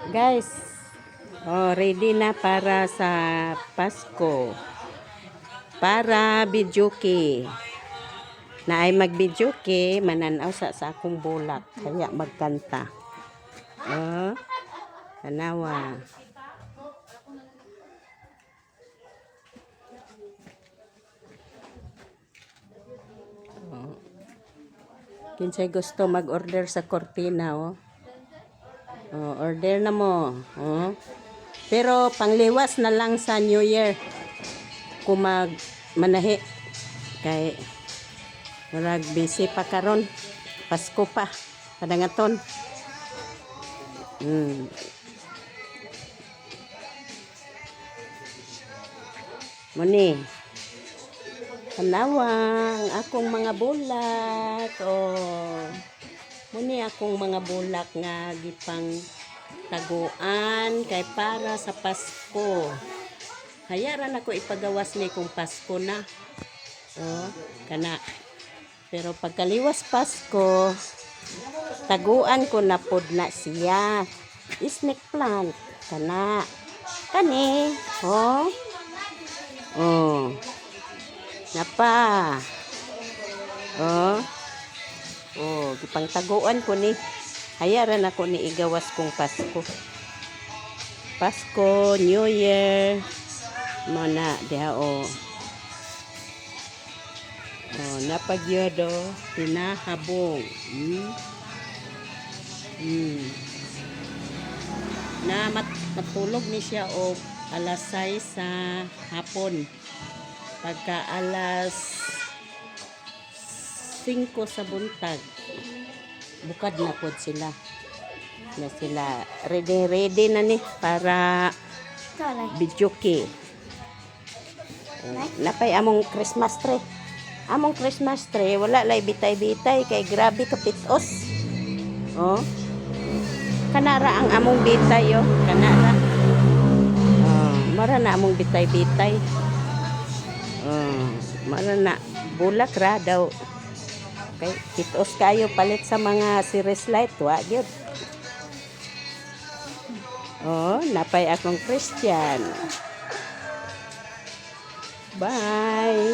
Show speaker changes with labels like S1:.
S1: Guys, ready na para sa Pasko. Para videoke. Na ay mag-videoke, mananaw sa akong bulak. Kaya magkanta. Tanawa. Kinsay gusto mag-order sa Cortina, order na mo. Pero pangliwas na lang sa New Year. Kung manahi. Kay murag busy pa karon. Pasko pa. Kadangaton. Muni. Tanawang akong mga bulak. Muni akong mga bulak nga gipang taguan kay para sa Pasko. Hayaran ako ipagawas ni kung Pasko na. Kana. Pero pagkaliwas Pasko, taguan ko na pod na siya. Snake plant. Kana. Kani. Napa. Gipang taguan ko ni. Hayaran ako ni igawas kong Pasko. Pasko, New Year. Mana diha napagyodo pinahabong. Na matulog ni siya alas 6 sa hapon. Pagka alas 5 sa buntag, bukad na pod sila. Na sila ready na ni para videoke. Napay among Christmas tree. Among Christmas tree wala lay bitay-bitay kay grabe kapitos. Kanara ang among bitay kanara. Mara na among bitay-bitay. Mara na bulak ra daw. Okay, pitos kayo palit sa mga series light wa gyud. Napay akong Christian. Bye.